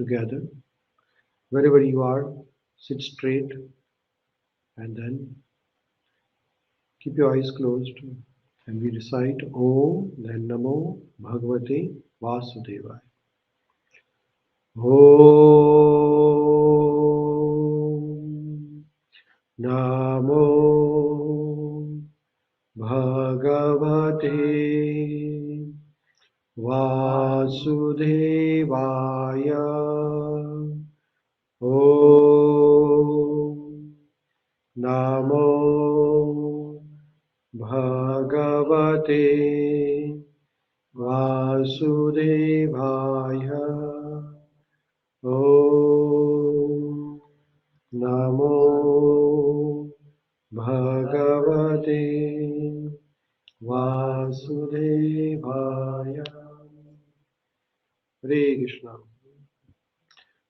together. Wherever you are, sit straight and then keep your eyes closed and we recite Om, then Namo Bhagavate Vasudevaya. Om Namo Bhagavate Vasudevaya. Om Namo Bhagavate Vasudevaya. Om Namo Bhagavate Vasudevaya. Hare Krishna.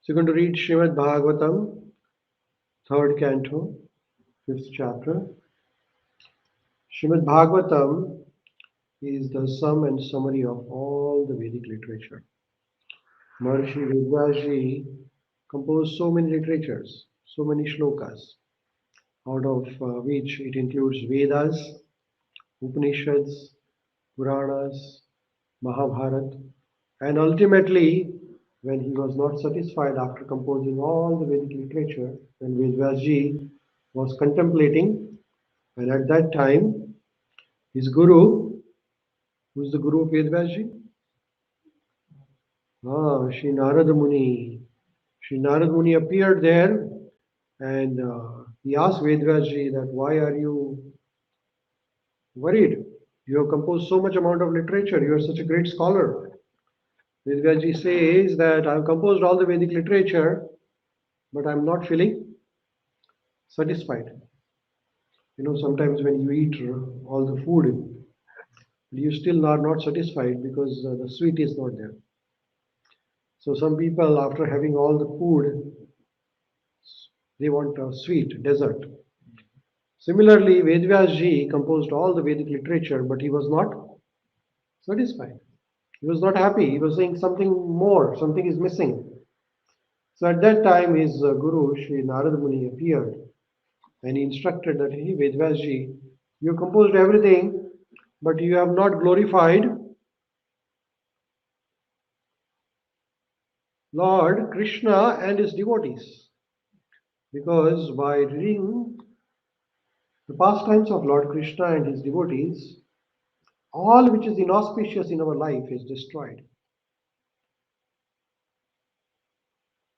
So you're going to read Srimad Bhagavatam, 3rd canto, 5th chapter. Srimad Bhagavatam is the sum and summary of all the Vedic literature. Maharishi Vedvyaji composed so many literatures, so many shlokas, out of which it includes Vedas, Upanishads, Puranas, Mahabharata, and ultimately, when he was not satisfied after composing all the Vedic literature, then Vedvyaji was contemplating, and at that time, his guru, who is the guru of Vedvyaji? Shri Narada Muni. Shri Narada Muni appeared there and he asked Vedvyaji that why are you worried? You have composed so much amount of literature. You are such a great scholar. Vedvyaji says that I have composed all the Vedic literature, but I am not feeling satisfied. You know, sometimes when you eat all the food, you still are not satisfied because the sweet is not there. So some people, after having all the food, they want a sweet dessert. Similarly, Vedvyaji composed all the Vedic literature, but he was not satisfied. He was not happy. He was saying something more, something is missing. So at that time, his guru, Sri Narada Muni, appeared and he instructed that, hey, Vedvyaji, you composed everything, but you have not glorified Lord Krishna and his devotees. Because by reading the pastimes of Lord Krishna and his devotees, all which is inauspicious in our life is destroyed.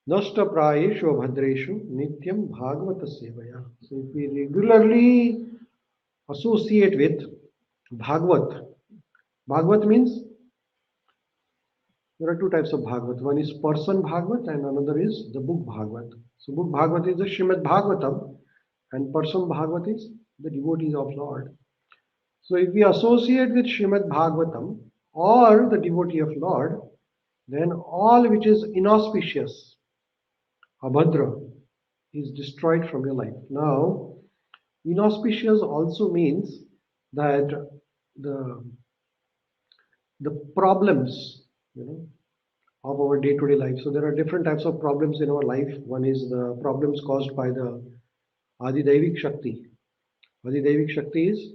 Nashta prayeshu abhadreshu nityam bhagavata sevaya. So if we regularly associate with Bhagavat, Bhagavat means there are two types of Bhagavat. One is person Bhagavat and another is the book Bhagavat. So book Bhagavat is the Srimad Bhagavatam and person Bhagavat is the devotees of Lord. So if we associate with Srimad Bhagavatam or the devotee of Lord, then all which is inauspicious, abhadra, is destroyed from your life. Now, inauspicious also means that the problems, of our day-to-day life. So there are different types of problems in our life. One is the problems caused by the Adidevik Shakti. Adidevik Shakti is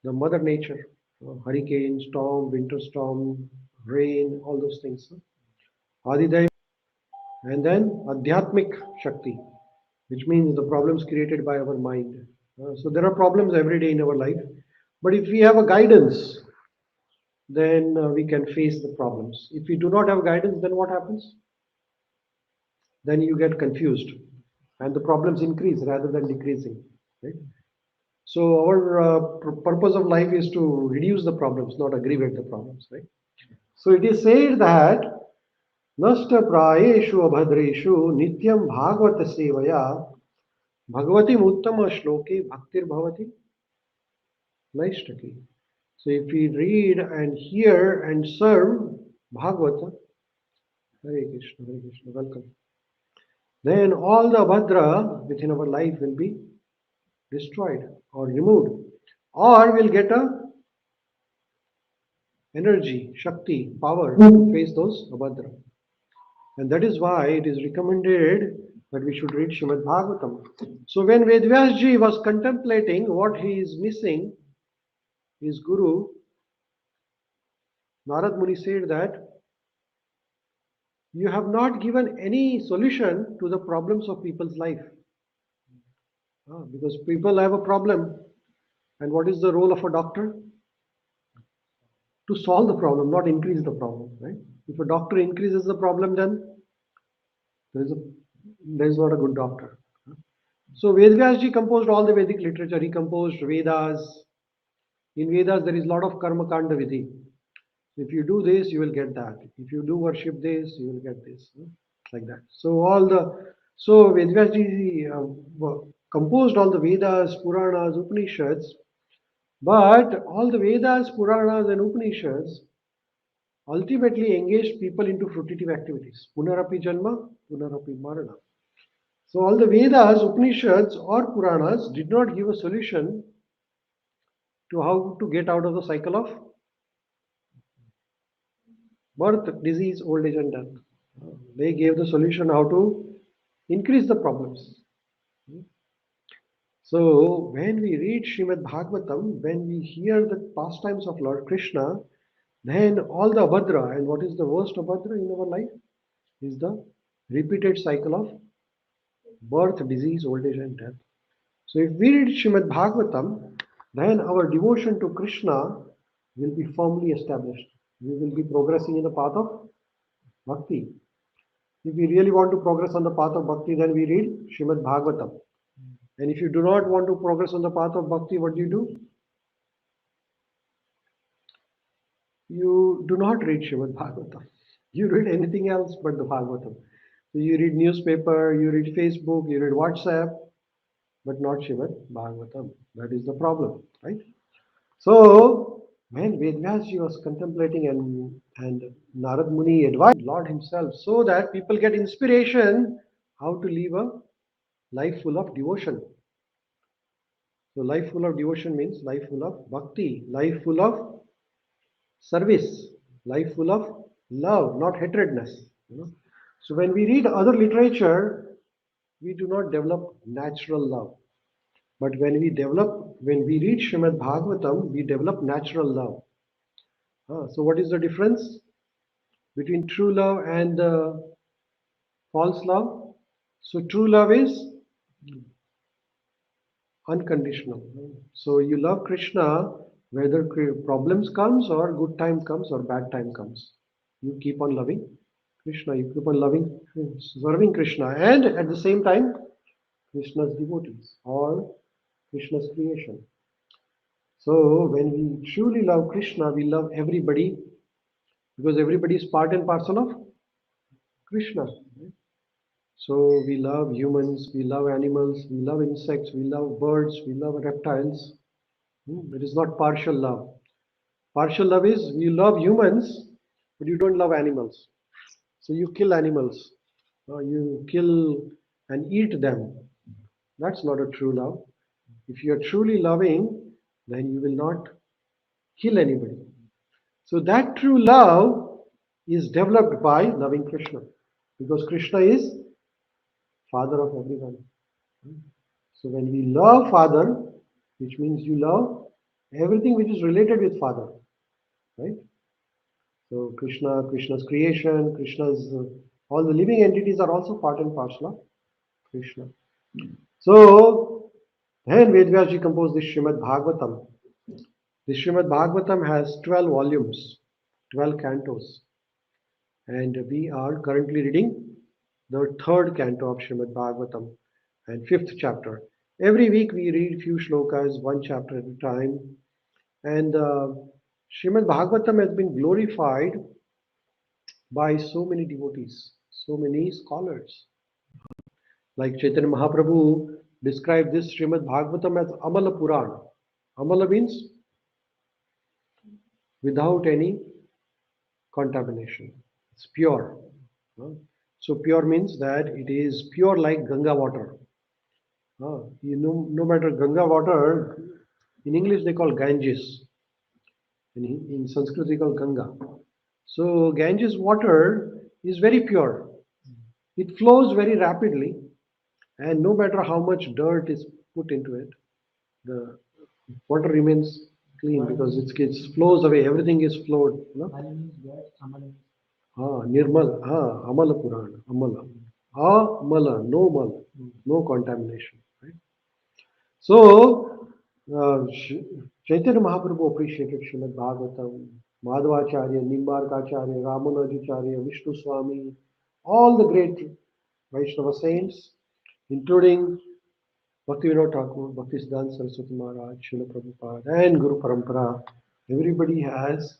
the mother nature, hurricane, storm, winter storm, rain, all those things. Adidevik, and then Adhyatmik Shakti, which means the problems created by our mind. So there are problems every day in our life, but if we have a guidance, then we can face the problems. If we do not have guidance, then what happens? Then you get confused and the problems increase rather than decreasing. Right? So our purpose of life is to reduce the problems, not aggravate the problems. Right? So it is said that Nasta prayeshu abhadreshu nityam bhagavata sevaya bhagavati uttama shloke bhaktir bhavati naishtaki. So if we read and hear and serve Bhagavata, Hare Krishna, welcome. Then all the abhadra within our life will be destroyed or removed, or we'll get a energy, shakti, power to face those abhadra. And that is why it is recommended that we should read Srimad Bhagavatam. So when Vedvyasji was contemplating what he is missing, his guru, Narad Muni said that you have not given any solution to the problems of people's life. Because people have a problem. And what is the role of a doctor? To solve the problem, not increase the problem, right? If a doctor increases the problem, then there is a there is not a good doctor. So Vedvyasji composed all the Vedic literature. He composed Vedas. In Vedas, there is a lot of karma kanda vidhi. If you do this, you will get that. If you do worship this, you will get this. Like that. So Vedvyasji composed all the Vedas, Puranas, Upanishads. But all the Vedas, Puranas, and Upanishads ultimately engaged people into fruitive activities. Punarapi Janma, Punarapi Marana. So all the Vedas, Upanishads, or Puranas did not give a solution to how to get out of the cycle of birth, disease, old age, and death. They gave the solution how to increase the problems. So when we read Srimad Bhagavatam, when we hear the pastimes of Lord Krishna, then all the Abhadra, and what is the worst Abhadra in our life? Is the repeated cycle of birth, disease, old age, and death. So if we read Srimad Bhagavatam, then our devotion to Krishna will be firmly established. We will be progressing in the path of bhakti. If we really want to progress on the path of bhakti, then we read Srimad Bhagavatam. And if you do not want to progress on the path of bhakti, what do? You do not read Srimad Bhagavatam. You read anything else but the Bhagavatam. So you read newspaper, you read Facebook, you read WhatsApp, but not Srimad Bhagavatam. That is the problem, right? So when Vedvyasji was contemplating and Narad Muni advised Lord himself so that people get inspiration how to live a life full of devotion. So life full of devotion means life full of bhakti, life full of service, life full of love, not hatredness. So when we read other literature, we do not develop natural love. But when we read Srimad Bhagavatam, we develop natural love. So what is the difference between true love and false love? So true love is unconditional. So you love Krishna whether problems comes or good time comes or bad time comes. You keep on loving Krishna. You keep on serving Krishna, and at the same time, Krishna's devotees or Krishna's creation. So when we truly love Krishna, we love everybody because everybody is part and parcel of Krishna. So we love humans, we love animals, we love insects, we love birds, we love reptiles. It is not partial love. Partial love is you love humans, but you don't love animals. So you kill animals, you kill and eat them. That's not a true love. If you are truly loving, then you will not kill anybody. So that true love is developed by loving Krishna, because Krishna is Father of everyone. So when we love Father, which means you love everything which is related with Father, right? So Krishna, Krishna's creation, Krishna's all the living entities are also part and parcel of Krishna. So then Vedvyasji composed this Srimad Bhagavatam. The Srimad Bhagavatam has 12 volumes, 12 cantos, and we are currently reading the third canto of Srimad Bhagavatam and fifth chapter. Every week we read few shlokas, one chapter at a time, and Srimad Bhagavatam has been glorified by so many devotees, so many scholars. Like Chaitanya Mahaprabhu described this Srimad Bhagavatam as Amala Puran. Amala means without any contamination. It's pure. So pure means that it is pure like Ganga water. No matter Ganga water, in English they call Ganges. In Sanskrit they call Ganga. So Ganges water is very pure. It flows very rapidly, and no matter how much dirt is put into it, the water remains clean because it flows away. Everything is flowed. Nirmal, Amala Purana, Amala. Amala, no mal, no contamination. Right? So, Chaitanya Mahaprabhu appreciated Srimad Bhagavatam, Madhvacharya, Nimbarkacharya, Ramanujacharya, Vishnu Swami, all the great Vaishnava saints, including Bhaktivinoda Thakur, Bhaktisiddhanta Saraswati Maharaj, Srila Prabhupada, and Guru Parampara. Everybody has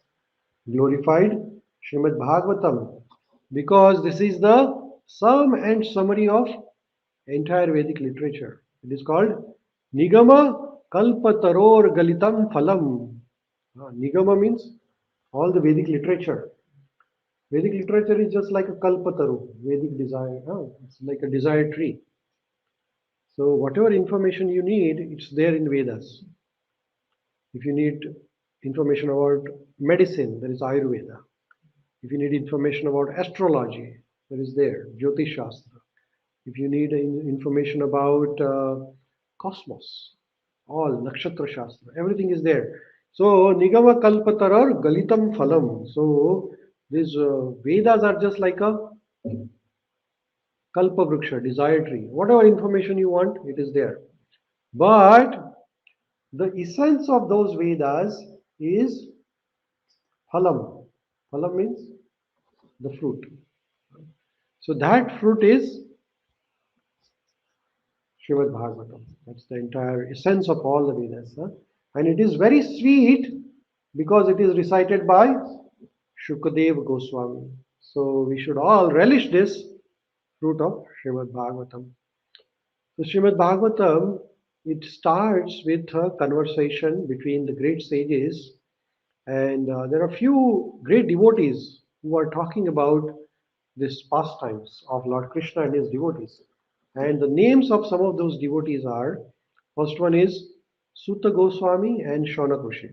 glorified Srimad Bhagavatam because this is the sum and summary of entire Vedic literature. It is called Nigama Kalpataror Galitam Phalam. Nigama means all the Vedic literature. Vedic literature is just like a kalpataru, Vedic desire. It's like a desire tree. So whatever information you need, it's there in Vedas. If you need information about medicine, there is Ayurveda. If you need information about astrology, there is there, Jyotish Shastra. If you need information about cosmos, all Nakshatra Shastra, everything is there. So Nigama Kalpatarar Galitam Phalam. So these Vedas are just like a Kalpa Vriksha, desire tree. Whatever information you want, it is there. But the essence of those Vedas is phalam. Phalam means the fruit. So that fruit is Srimad Bhagavatam. That's the entire essence of all the Vedas. And it is very sweet because it is recited by Shukadev Goswami. So we should all relish this fruit of Srimad Bhagavatam. So Srimad Bhagavatam, it starts with a conversation between the great sages, and there are few great devotees who are talking about this pastimes of Lord Krishna and his devotees. And the names of some of those devotees are, first one is Sutta Goswami and Shaunak Rishi.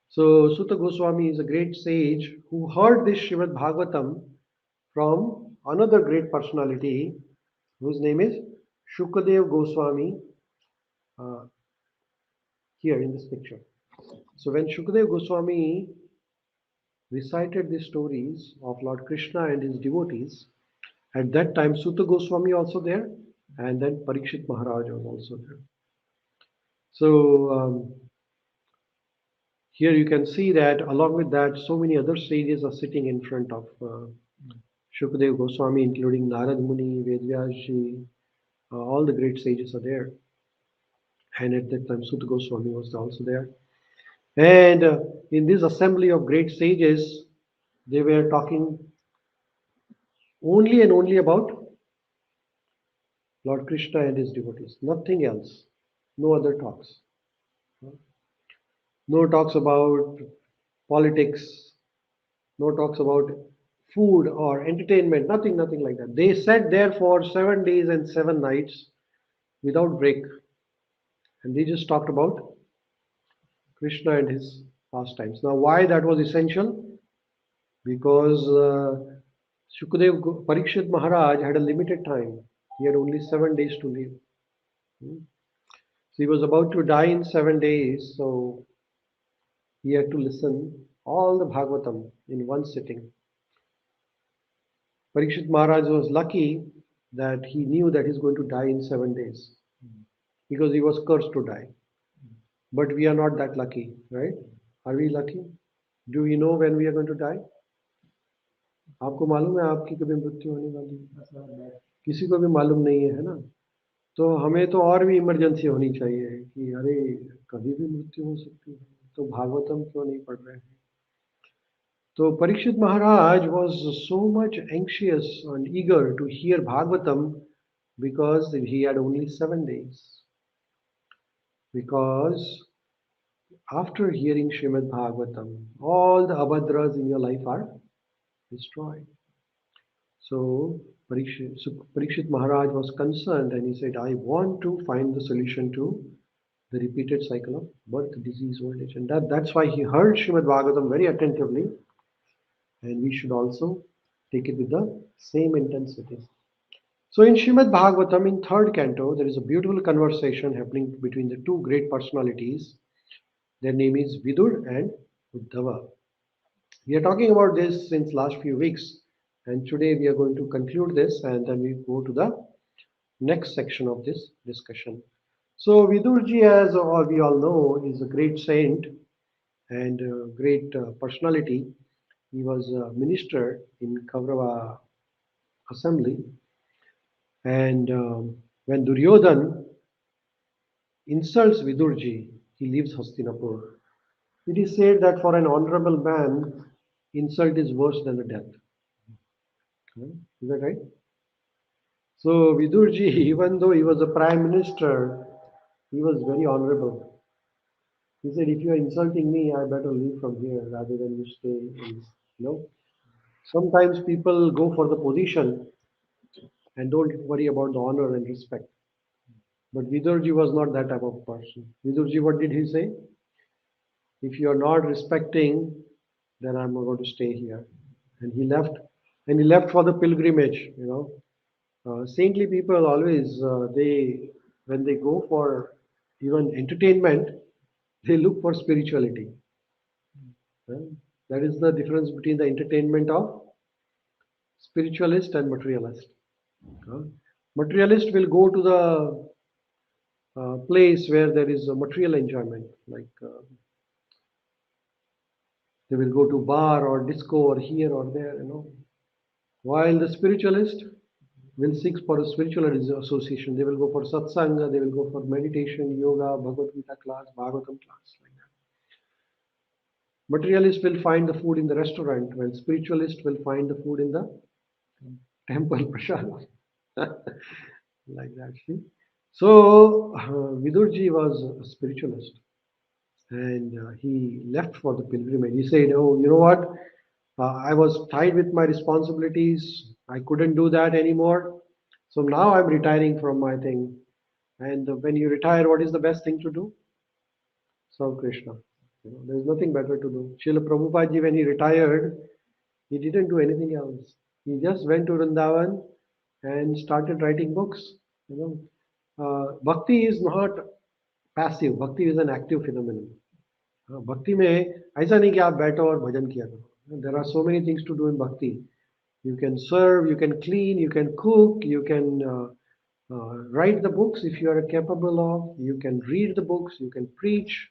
So Sutta Goswami is a great sage who heard this Srimad Bhagavatam from another great personality whose name is Shukadev Goswami, uh, here in this picture. So when Shukadev Goswami recited the stories of Lord Krishna and his devotees, at that time Sutta Goswami also there, and then Parikshit Maharaj was also there. So here you can see that along with that, so many other sages are sitting in front of Shukadev Goswami, including Narad Muni, Vedvyaji, all the great sages are there. And at that time, Sutta Goswami was also there. And in this assembly of great sages, they were talking only and only about Lord Krishna and his devotees, nothing else, no other talks. No talks about politics, no talks about food or entertainment, nothing like that. They sat there for 7 days and 7 nights without break. And they just talked about Krishna and his pastimes. Now, why that was essential? Because Parikshit Maharaj had a limited time. He had only 7 days to live. So he was about to die in 7 days, so he had to listen all the Bhagavatam in one sitting. Parikshit Maharaj was lucky that he knew that he's going to die in 7 days because he was cursed to die. But we are not that lucky, right? Are we lucky? Do we know when we are going to die? आपको मालूम है आपकी कभी मृत्यु होने वाली है? किसी को भी मालूम नहीं है ना? तो हमें तो और भी इमरजेंसी होनी चाहिए कि अरे कभी भी मृत्यु हो सकती है, तो भागवतम क्यों नहीं पढ़ रहे हैं? So Parikshit Maharaj was so much anxious and eager to hear Bhagavatam because he had only 7 days. Because after hearing Srimad Bhagavatam, all the abhadras in your life are destroyed. So Parikshit Maharaj was concerned and he said, I want to find the solution to the repeated cycle of birth, disease, old age. And that's why he heard Srimad Bhagavatam very attentively. And we should also Take it with the same intensity. So in Srimad Bhagavatam, in third canto, there is a beautiful conversation happening between the two great personalities. Their name is Vidur and Uddhava. We are talking about this since last few weeks, and today we are going to conclude this, and then we go to the next section of this discussion. So Vidurji, as all we all know, is a great saint and a great personality. He was a minister in Kaurava assembly, and when Duryodhan insults Vidurji, he leaves Hastinapur. It is said that for an honorable man, insult is worse than the death. Is that right? So Vidurji, even though he was a prime minister, he was very honorable. He said, if you are insulting me, I better leave from here rather than you stay in, you know. Sometimes people go for the position and don't worry about the honor and respect. But Vidurji was not that type of person. Vidurji, what did he say? If you are not respecting, then I'm not going to stay here. And he left, and he left for the pilgrimage. Saintly people always they when they go for even entertainment, they look for spirituality. Uh, that is the difference between the entertainment of spiritualist and materialist. Uh, Materialist will go to the place where there is a material enjoyment, like they will go to bar or disco or here or there. While the spiritualist will seek for a spiritual association, they will go for satsang, they will go for meditation, yoga, Bhagavad Gita class, Bhagavatam class, like that. Materialist will find the food in the restaurant, while spiritualist will find the food in the temple prasad, like that. See? So Vidurji was a spiritualist, and he left for the pilgrimage. He said, "Oh, you know what? I was tied with my responsibilities. I couldn't do that anymore. So now I'm retiring from my thing. And when you retire, what is the best thing to do? Serve Krishna. There's nothing better to do. Srila Prabhupada ji, when he retired, he didn't do anything else. He just went to Vrindavan and started writing books. Bhakti is not passive. Bhakti is an active phenomenon. भक्ति में ऐसा नहीं कि आप बैठो और भजन किया करो. There are so many things to do in bhakti. You can serve, you can clean, you can cook, you can write the books if you are capable of, you can read the books, you can preach,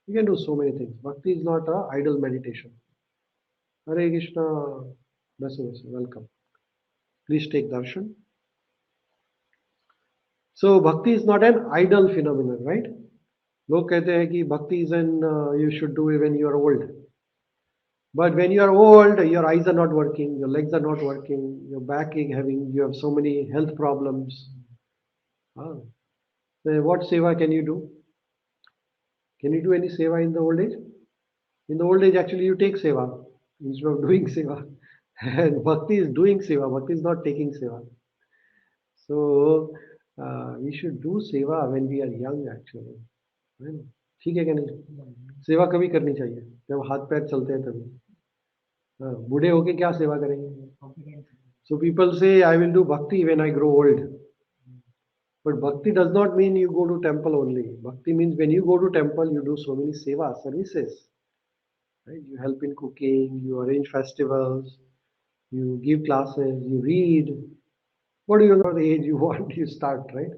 you can do so many things. Bhakti is not a idle meditation. Hare Krishna, welcome. Please take darshan. So bhakti is not an idle phenomenon, right? लोग कहते हैं कि bhakti is an you should do it when you are old. But when you are old, your eyes are not working, your legs are not working, your back is having, you have so many health problems. So what seva can you do? Can you do any seva in the old age? In the old age, actually, you take seva instead of doing seva. And bhakti is doing seva, bhakti is not taking seva. So we should do seva when we are young, actually. ठीक है क्या नहीं? सेवा कभी करनी चाहिए जब हाथ पैर चलते हैं तभी. बूढ़े होके क्या सेवा करेंगे? So people say, I will do bhakti when I grow old. But bhakti does not mean you go to temple only. Bhakti means when you go to temple, you do so many seva, services. Right? You help in cooking, you arrange festivals, you give classes, you read. What do you know the age you want? You start, right?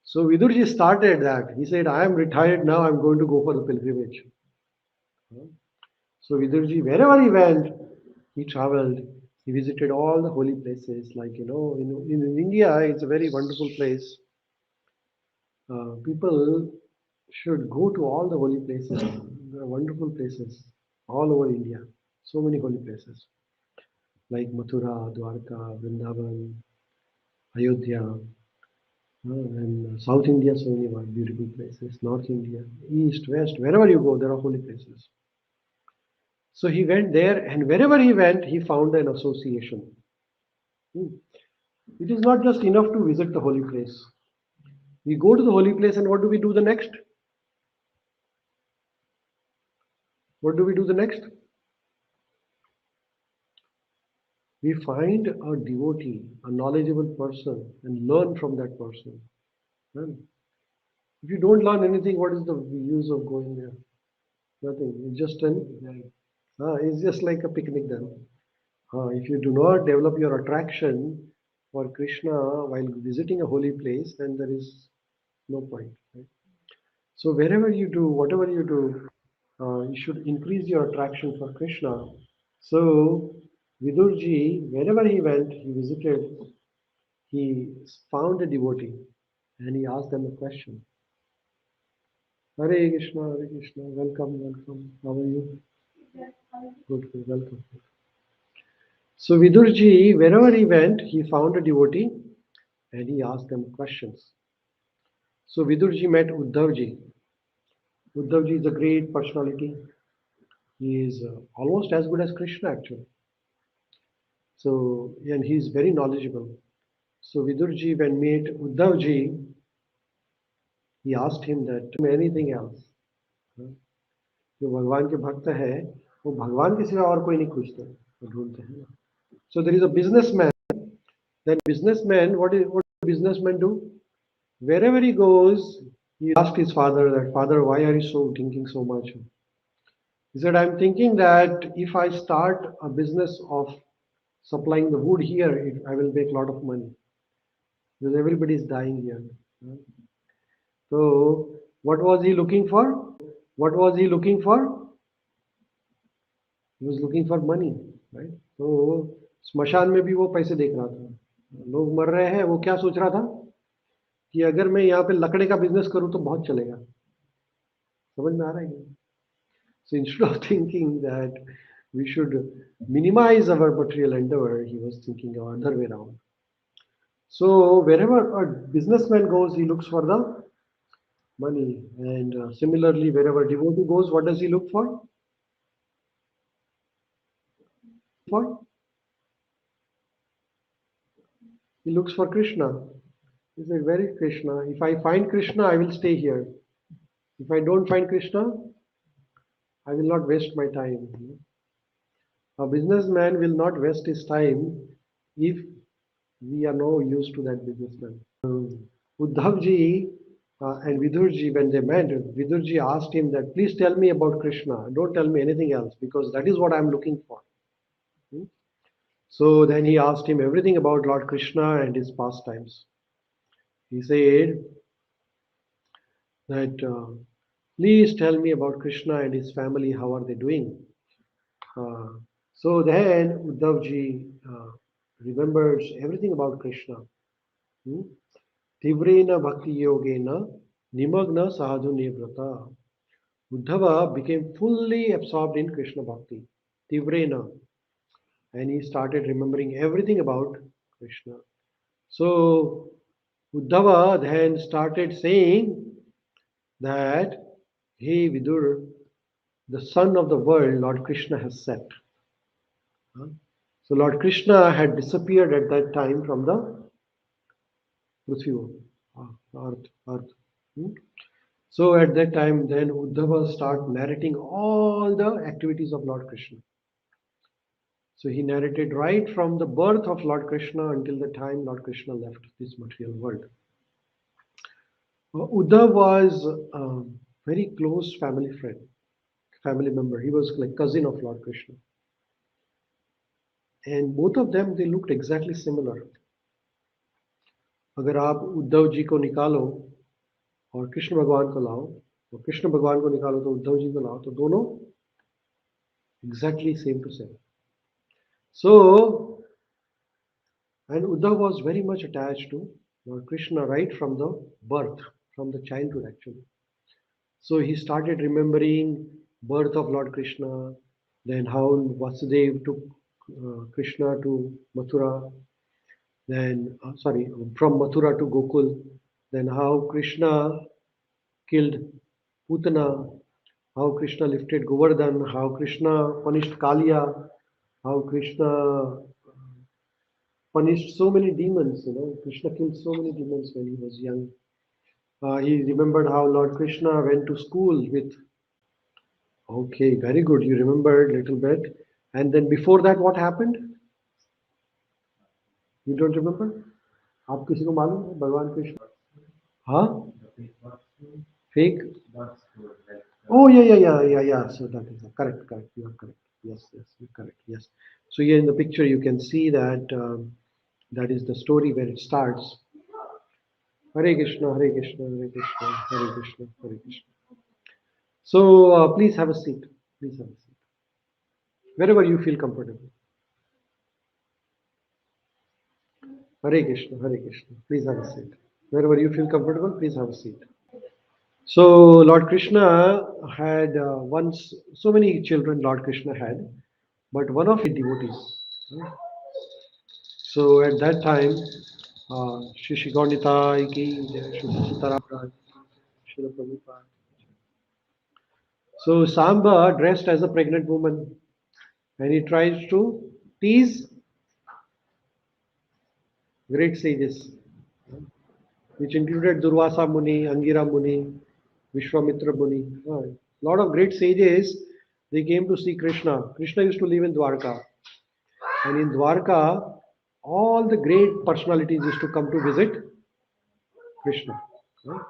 So Vidurji started that. He said, I am retired now, I'm going to go for the pilgrimage. So Vidurji, wherever he went, he traveled. He visited all the holy places. Like, in India, it's a very wonderful place. People should go to all the holy places. There are wonderful places all over India. So many holy places. Like Mathura, Dwarka, Vrindavan, Ayodhya. And South India, so many beautiful places. North India, East, West, wherever you go, there are holy places. So he went there, and wherever he went, he found an association. It is not just enough to visit the holy place. We go to the holy place, and what do we do the next? What do we do the next? We find a devotee, a knowledgeable person, and learn from that person. And if you don't learn anything, what is the use of going there? Nothing. It's just like a picnic then. If you do not develop your attraction for Krishna while visiting a holy place, then there is no point. Right? So wherever you do, whatever you do, you should increase your attraction for Krishna. So Vidurji, wherever he went, he visited, he found a devotee and he asked them a question. Hare Krishna, welcome, welcome. How are you? Good, good, welcome. So Vidurji, wherever he went, he found a devotee and he asked them questions. So Vidurji met Uddhavji. Uddhavji is a great personality. He is almost as good as Krishna actually. So, and he is very knowledgeable. So Vidurji, when met Uddhavji, he asked him that anything else. जो भगवान के भक्त है वो भगवान के सिवा और कोई नहीं खोजते वो ढूंढते हैं. So there is a businessman. Then businessman, what does businessman do? Wherever he goes, he asked his father that, Father, why are you so thinking so much? He said, I'm thinking that if I start a business of supplying the wood here, I will make a lot of money because everybody is dying here. So what was he looking for? What was he looking for? He was looking for money, right? तो स्मशान में भी वो पैसे देख रहा था. लोग मर रहे हैं, वो क्या सोच रहा था कि अगर मैं यहाँ पे लकड़े का बिजनेस करूँ तो बहुत चलेगा. समझ में आ रहा है? So instead of thinking that we should minimize our material endeavor, he was thinking the other way around. So wherever a businessman goes, he looks for the money, and similarly, wherever devotee goes, what does he look for? He looks for Krishna. He said, where is Krishna? If I find Krishna, I will stay here. If I don't find Krishna, I will not waste my time. A businessman will not waste his time if we are no use to that businessman. Uddhavji and Vidurji, when they met, Vidurji asked him that, please tell me about Krishna. Don't tell me anything else because that is what I'm looking for. So then he asked him everything about Lord Krishna and his pastimes. He said that, please tell me about Krishna and his family. How are they doing? So then Uddhavji remembers everything about Krishna. Tivrena bhakti yogena nimagna sadhu nivrata. Uddhava became fully absorbed in Krishna bhakti. Tivrena. And he started remembering everything about Krishna. So Uddhava then started saying that, hey Vidur, the sun of the world, Lord Krishna has set. So Lord Krishna had disappeared at that time from the Prithvi, earth. So at that time, then Uddhava started narrating all the activities of Lord Krishna. So he narrated right from the birth of Lord Krishna until the time Lord Krishna left this material world. Uddhav was a very close family member. He was like cousin of Lord Krishna. And both of them, they looked exactly similar. अगर आप उद्धव जी को निकालो और कृष्ण भगवान को लाओ, तो कृष्ण भगवान को निकालो तो उद्धव जी को लाओ, तो दोनों exactly same to same. So, and Uddhav was very much attached to Lord Krishna right from the birth, from the childhood actually. So he started remembering birth of Lord Krishna, then how Vasudev took Krishna to Mathura, then from Mathura to Gokul, then how Krishna killed Putana, how Krishna lifted Govardhan, how Krishna punished Kaliya, how Krishna punished so many demons. Krishna killed so many demons when he was young. He remembered how Lord Krishna went to school with. Okay, very good. You remembered a little bit. And then before that, what happened? You don't remember? आप किसी को मालूम है भगवान कृष्ण? हाँ? Fake? Oh, yeah. So that is correct. You are correct. Yes, you're correct. Yes. So here in the picture you can see that that is the story where it starts. Hare Krishna, Hare Krishna, Hare Krishna, Hare Krishna, Hare Krishna. So please have a seat. Please have a seat. Wherever you feel comfortable. Hare Krishna, Hare Krishna. Please have a seat. Wherever you feel comfortable, please have a seat. So Lord Krishna had once so many children. Lord Krishna had, but one of his devotees. Right? So at that time, Shri Gaunitai ki, Shri Sitaram Raj, Srila Prabhupada. So Samba dressed as a pregnant woman, and he tries to tease great sages, which included Durvasa Muni, Angira Muni, Vishwamitra Muni. A lot of great sages, they came to see Krishna. Krishna used to live in Dwarka. And in Dwarka, all the great personalities used to come to visit Krishna. Right?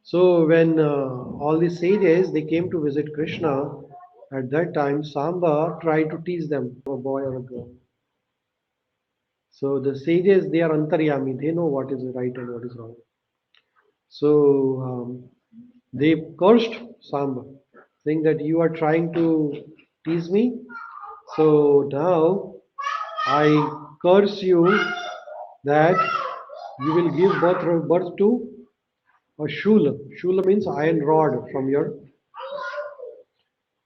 So when all these sages, they came to visit Krishna, at that time Samba tried to tease them, a boy or a girl. So the sages, they are antaryami, they know what is right and what is wrong. So they cursed Samba, saying that you are trying to tease me. So now I curse you that you will give birth to a shula. Shula means iron rod from your.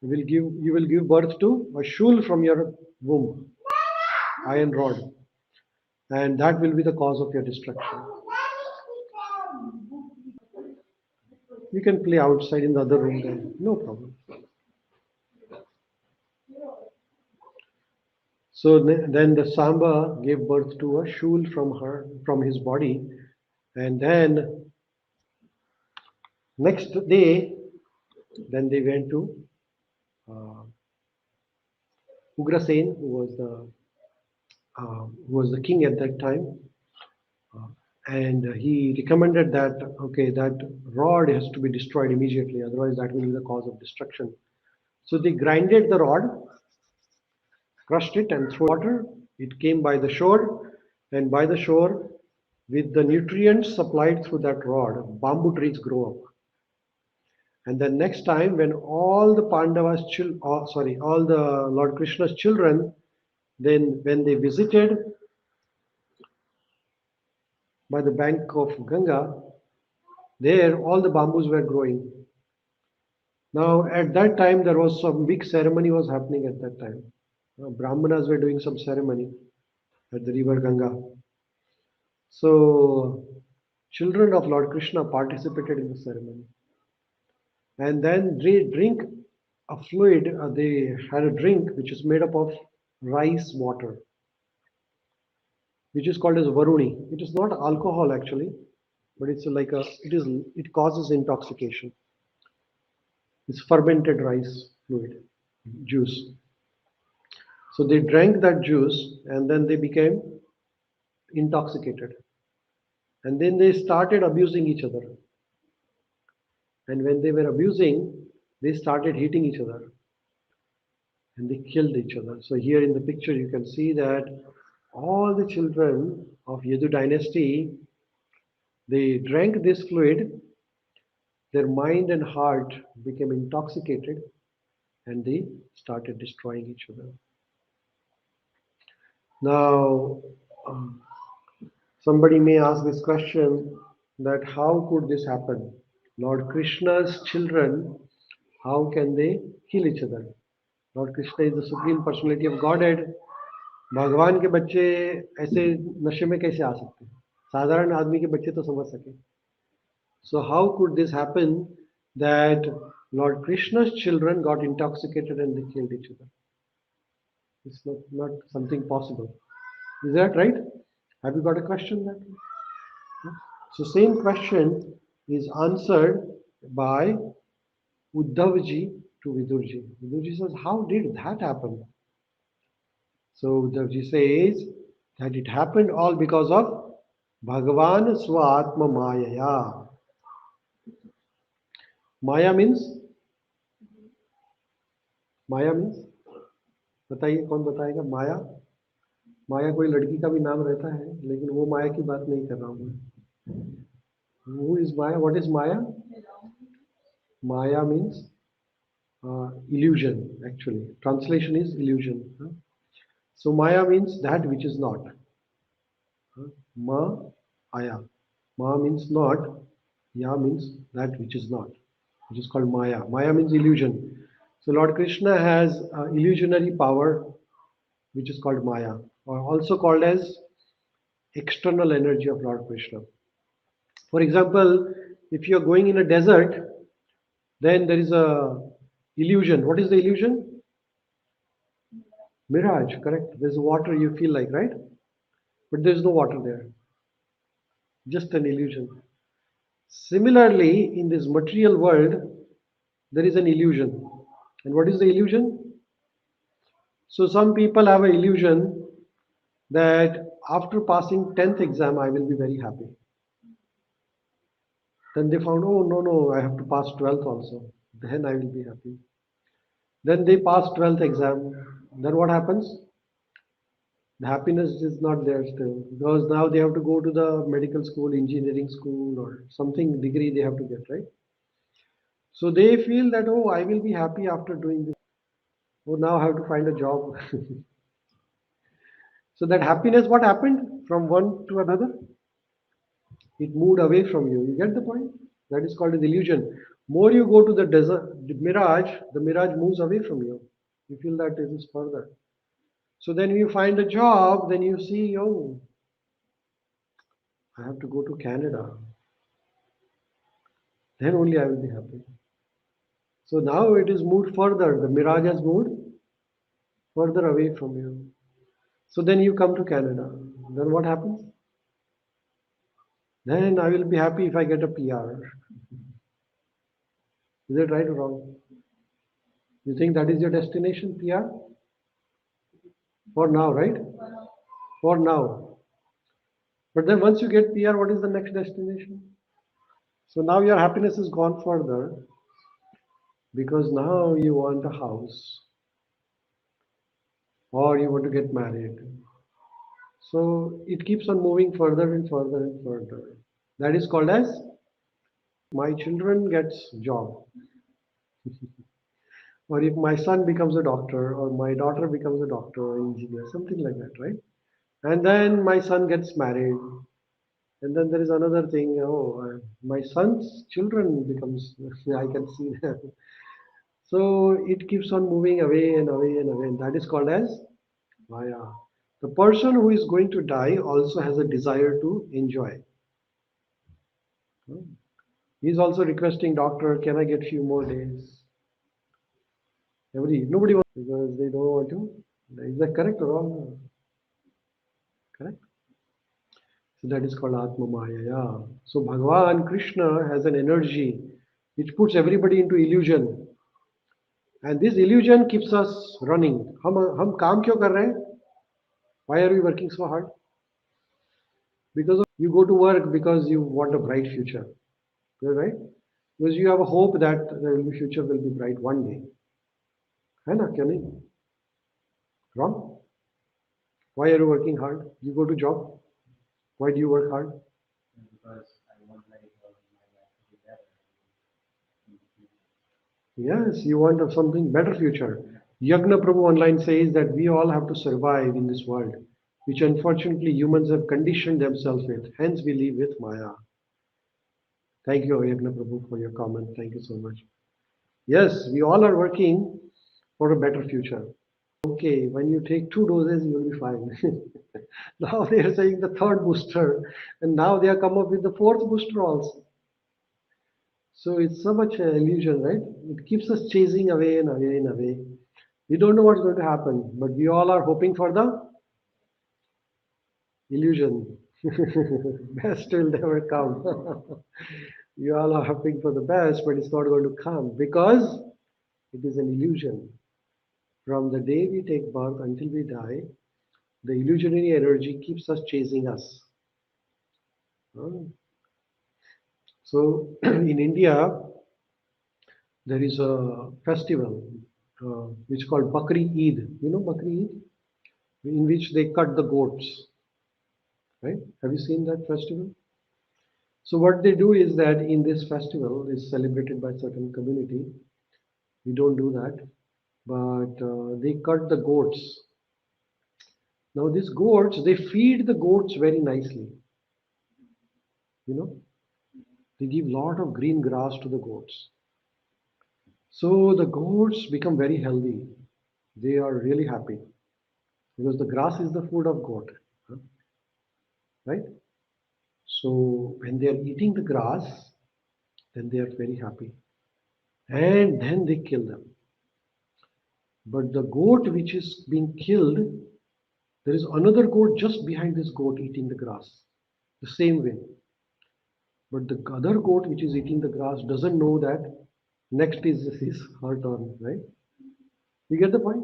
You will give birth to a shul from your womb, iron rod, and that will be the cause of your destruction. You can play outside in the other room then, no problem. So then the Samba gave birth to a shul from his body, and then next day, then they went to uh, Ugrasen, who was the king at that time, uh, and he recommended that okay, that rod has to be destroyed immediately, otherwise that will be the cause of destruction. So they grinded the rod, crushed it, and threw water. It came by the shore, and by the shore, with the nutrients supplied through that rod, bamboo trees grow up. And then next time, when all the all the Lord Krishna's children, then when they visited by the bank of Ganga, there all the bamboos were growing. Now at that time there was some big ceremony was happening at that time. Brahmanas were doing some ceremony at the river Ganga. So children of Lord Krishna participated in the ceremony. And then they drink a fluid, they had a drink which is made up of rice water, which is called as varuni. It is not alcohol actually, but it causes intoxication. It's fermented rice fluid, juice. So they drank that juice and then they became intoxicated. And then they started abusing each other. And when they were abusing, they started hitting each other and they killed each other. So here in the picture you can see that all the children of Yadu dynasty, they drank this fluid, their mind and heart became intoxicated and they started destroying each other. Now, somebody may ask this question that how could this happen? Lord Krishna's children, how can they kill each other? Lord Krishna is the Supreme Personality of Godhead. भगवान के बच्चे ऐसे नशे में कैसे आ सकते हैं? साधारण आदमी के बच्चे तो समझ सके. So how could this happen that Lord Krishna's children got intoxicated and they killed each other? It's not something possible. Is that right? Have you got a question there? So same question is answered by Uddhavji to Vidurji. Vidurji says, how did that happen? So Uddhavji says That it happened all because of Bhagavan Swatma Mayaya. Maya means Maya means बताइए कौन बताएगा माया माया कोई लड़की का भी नाम रहता है लेकिन वो माया की बात नहीं कर रहा हूँ मैं Who is Maya? What is Maya? Maya means illusion actually. Translation is illusion. So Maya means that which is not. Ma aya. Ma means not. Ya means that which is not, which is called Maya. Maya means illusion. So Lord Krishna has illusionary power, which is called Maya, or also called as external energy of Lord Krishna. For example, if you are going in a desert, then there is a illusion. What is the illusion? Mirage, correct? There's water you feel like, right? But there's no water there. Just an illusion. Similarly, in this material world, there is an illusion. And what is the illusion? So some people have an illusion that after passing 10th exam, I will be very happy. Then they found, oh, no, I have to pass 12th also. Then I will be happy. Then they pass 12th exam. Then what happens? The happiness is not there still because now they have to go to the medical school, engineering school, or something degree they have to get, right? So they feel that, oh, I will be happy after doing this. Oh, now I have to find a job. So that happiness, what happened from one to another? It moved away from you. You get the point? That is called an illusion. More you go to the desert, the mirage moves away from you. You feel that it is further. So then you find a job, then you see, oh, I have to go to Canada. Then only I will be happy. So now it is moved further. The mirage has moved further away from you. So then you come to Canada. Then what happens? Then I will be happy if I get a PR. Is it right or wrong? You think that is your destination, PR? For now, right? For now. But then once you get PR, what is the next destination? So now your happiness has gone further because now you want a house or you want to get married. So it keeps on moving further and further and further. That is called as my children gets job. Or if my son becomes a doctor or my daughter becomes a doctor or engineer, something like that, right? And then my son gets married. And then there is another thing, oh, my son's children becomes, I can see them. So it keeps on moving away and away and away. And that is called as Maya. The person who is going to die also has a desire to enjoy. He's also requesting, doctor, can I get few more days? Nobody wants because they don't want to. Is that correct or wrong? Correct? So that is called Atma Maya. Yeah. So Bhagavan Krishna has an energy which puts everybody into illusion. And this illusion keeps us running. हम काम क्यों कर रहे हैं? Why are we working so hard? Because you go to work because you want a bright future. Right? Because you have a hope that the future will be bright one day. है ना क्या नहीं? Wrong? Why are you working hard? You go to job. Why do you work hard? Because I want my life to be better. Yes, you want something better future. Yagna Prabhu online says that we all have to survive in this world, which unfortunately humans have conditioned themselves with. Hence we live with Maya. Thank you, Yagna Prabhu, for your comment. Thank you so much. Yes, we all are working for a better future. Okay, when you take 2 doses, you will be fine. Now they are saying the third booster, and now they are come up with the fourth booster also. So it's so much illusion, right? It keeps us chasing away and away and away. We don't know what's going to happen, but we all are hoping for the illusion. Best will never come. We all are hoping for the best, but it's not going to come because it is an illusion. From the day we take birth until we die, The illusionary energy keeps us chasing us. Uh, So in India, there is a festival which is called Bakri Eid. You know Bakri Eid, in which they cut the goats. Right? Have you seen that festival? So what they do is that in this festival is celebrated by certain community. We don't do that, but they cut the goats. Now these goats, they feed the goats very nicely. You know, they give lot of green grass to the goats. So the goats become very healthy. They are really happy because the grass is the food of goat, huh, right? So when they are eating the grass, then they are very happy, and then they kill them. But the goat which is being killed, there is another goat just behind this goat eating the grass, the same way. But the other goat which is eating the grass doesn't know that next is his her turn, right? You get the point?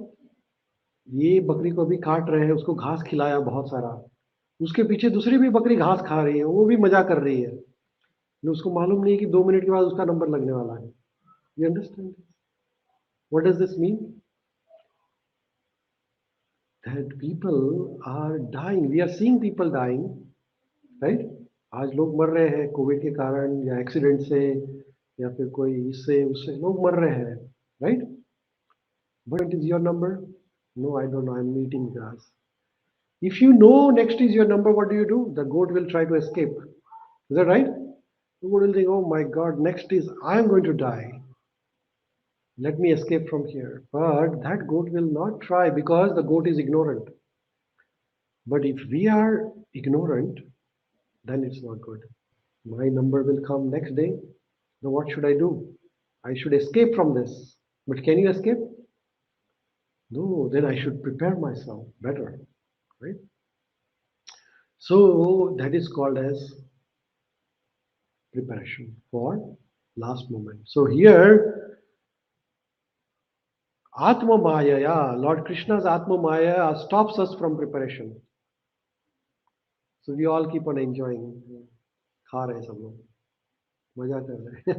ये बकरी को अभी काट रहे हैं, उसको घास खिलाया बहुत सारा, उसके पीछे दूसरी भी बकरी घास खा रही है, वो भी मजा कर रही है, लेकिन उसको मालूम नहीं कि 2 मिनट के बाद उसका नंबर लगने वाला है. You understand? What does this mean? That people are dying. We are seeing people dying, right? आज लोग मर रहे हैं कोविड के कारण या एक्सीडेंट से या फिर कोई इससे उससे लोग मर रहे हैं, right? But is your number? No, I don't know. I'm eating grass. If you know next is your number, what do? The goat will try to escape. Is that right? The goat will think, oh my God, next is I'm going to die. Let me escape from here. But that goat will not try because the goat is ignorant. But if we are ignorant, then it's not good. My number will come next day. Now what should I do? I should escape from this. But can you escape? No, then I should prepare myself better, right? So that is called as preparation for last moment. So here, Atma Maya, Lord Krishna's Atma Maya stops us from preparation. So we all keep on enjoying. खा रहे हैं सब लोग, मजा कर रहे हैं.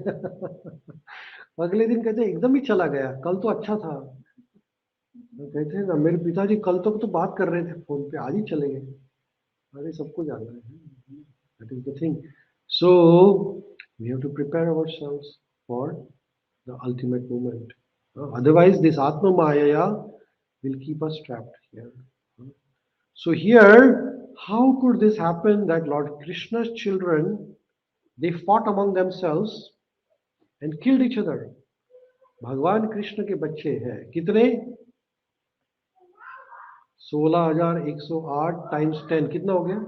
अगले दिन कहते हैं एकदम ही चला गया, कल तो अच्छा था. कहते हैं ना मेरे पिताजी कल तक तो बात कर रहे थे फोन पे, आज ही चले गए. अरे सबको जाना है. That is the thing. So we have to prepare ourselves for the ultimate moment. Otherwise, this Atma Maya will keep us trapped here. So here, how could this happen that Lord Krishna's children, they fought among themselves and killed each other? भगवान कृष्ण के बच्चे हैं कितने? 16,108 times 10 कितना हो गया?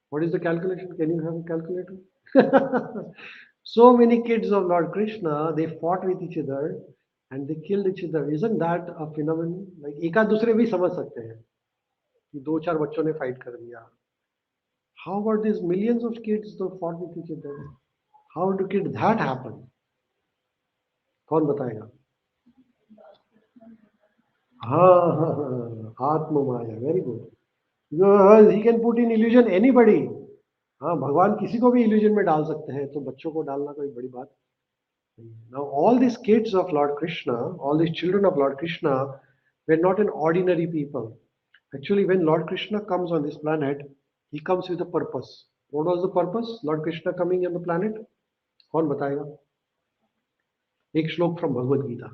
What is the calculation? Can you have a calculator? So many kids of Lord Krishna, they fought with each other and they killed each other. Isn't that a phenomenon? Like एका दूसरे भी समझ सकते हैं कि 2-4 बच्चों ने fight कर दिया. How about these millions of kids that fought with each other? How did that happen? कौन बताएगा? हाँ, आत्म माया. Very good. Because he can put in illusion anybody. हाँ, भगवान किसी को भी illusion में डाल सकते हैं, तो बच्चों को डालना कोई बड़ी बात नहीं. Now all these kids of Lord Krishna, all these children of Lord Krishna were not an ordinary people. Actually, when Lord Krishna comes on this planet, he comes with a purpose. What was the purpose? Lord Krishna coming on the planet? कौन बताएगा? एक श्लोक from Bhagavad Gita.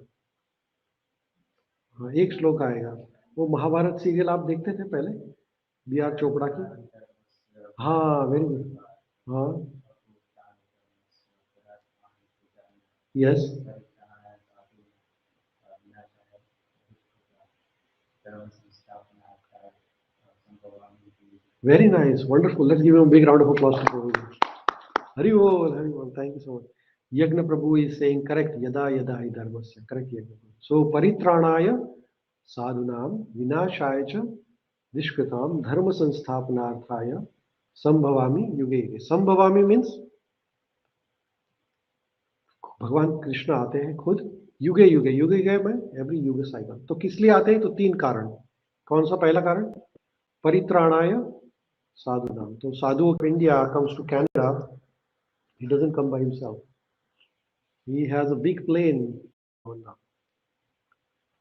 हाँ, एक श्लोक आएगा. वो Mahabharat serial आप देखते थे पहले, बी आर चोपड़ा की? हाँ, वेरी गुड. हाँ, yes. Very nice, wonderful. Let's give him a big round of applause to Prabhu. Hari Bol, Hari Bol. Thank you so much. Yagna Prabhu is saying correct. Yada yada hi dharmasya. Correct Yagna Prabhu. So paritranaya sadhunam vinashaya cha vishkratam dharma sansthapanarthaya sambhavami yuge yuge. Sambhavami means भगवान कृष्ण आते हैं खुद युगे युगे. युगे युगे में every युग साइकिल. तो किस लिए आते हैं? तो 3 कारण. कौन सा पहला कारण? परित्राणाय साधुनाम. So sadhu of India comes to Canada. He doesn't come by himself. He has a big plane.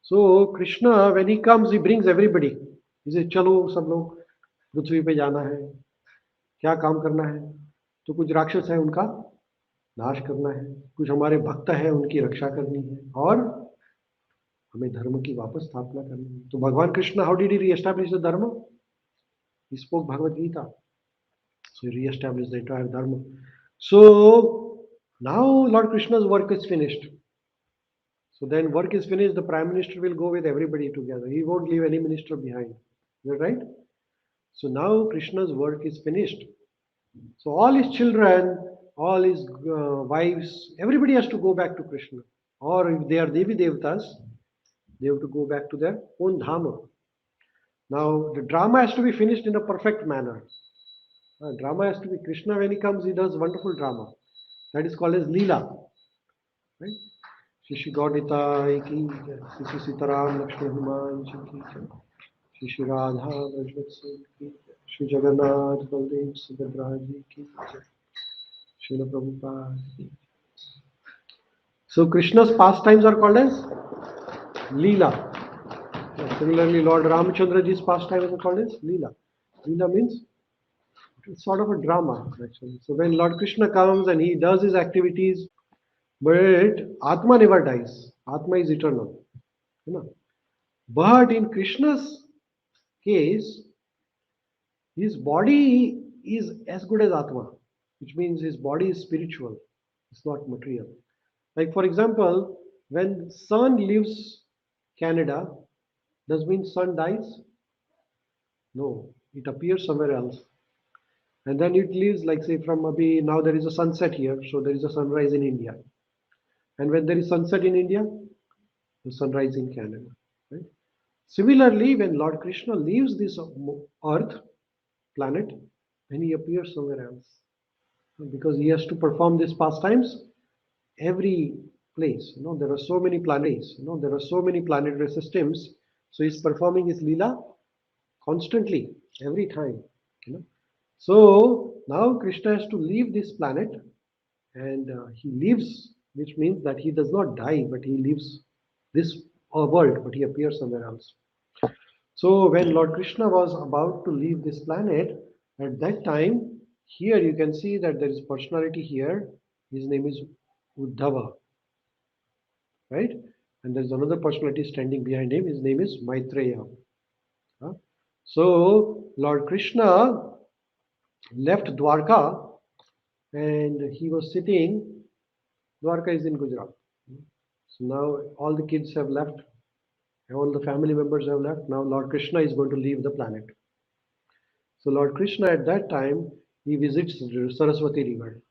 So Krishna, when he comes, he brings everybody. He says, चलो सब लोग पृथ्वी पे जाना है. क्या काम करना है? तो कुछ राक्षस है, उनका नाश करना है. कुछ हमारे भक्त है, उनकी रक्षा करनी है. और हमें धर्म की वापस स्थापना करनी है. तो भगवान Krishna, how did he re-establish the dharma? He spoke Bhagavad Gita. So he re-established the entire dharma. So now Lord Krishna's work is finished. So then work is finished, the Prime Minister will go with everybody together. He won't leave any minister behind. Is that right? So now Krishna's work is finished. So all his children, all his wives, everybody has to go back to Krishna. Or if they are Devi Devtas, they have to go back to their own Dhamma. Now the drama has to be finished in a perfect manner. Drama has to be, Krishna when he comes, he does wonderful drama. That is called as Leela. Right? Shri Gaudita ki, Shri Sitaram Lakshmi Hanuman ki, Shri Radha Vrajvatsi ki, Shri Jagannath Baldev Subhadra ji ki, Srila Prabhupada ki. So Krishna's pastimes are called as Leela. Similarly, Lord Ramchandra ji's pastimes are called as Leela. Leela means it's sort of a drama actually. So when Lord Krishna comes and he does his activities, but Atma never dies. Atma is eternal. You know? But in Krishna's case, his body is as good as Atma, which means his body is spiritual. It's not material. Like for example, when sun leaves Canada, does mean sun dies? No, it appears somewhere else. And then it leaves, like say from maybe now there is a sunset here, so there is a sunrise in India. And when there is sunset in India, the sunrise in Canada. Right? Similarly, when Lord Krishna leaves this earth, planet, then he appears somewhere else. Because he has to perform these pastimes every place. There are so many planets, there are so many planetary systems. So he's performing his Leela constantly, every time. So now Krishna has to leave this planet and he leaves, which means that he does not die, but he leaves this world, but he appears somewhere else. So when Lord Krishna was about to leave this planet, at that time, here you can see that there is personality here. His name is Uddhava, right? And there is another personality standing behind him. His name is Maitreya. So Lord Krishna left Dwarka and he was sitting. Dwarka is in Gujarat. So now all the kids have left. All the family members have left. Now Lord Krishna is going to leave the planet. So Lord Krishna at that time, he visits Saraswati river.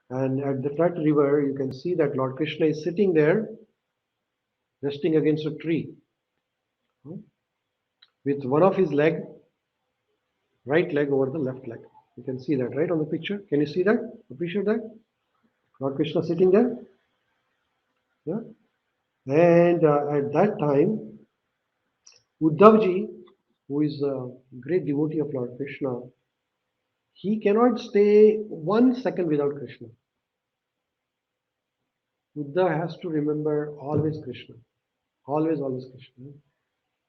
And at that river, you can see that Lord Krishna is sitting there, resting against a tree, with one of his leg, right leg over the left leg. You can see that right on the picture. Can you see that? Appreciate that? Lord Krishna sitting there. Yeah. And at that time, Uddhavji, who is a great devotee of Lord Krishna, he cannot stay 1 second without Krishna. Buddha has to remember always Krishna. Always Krishna.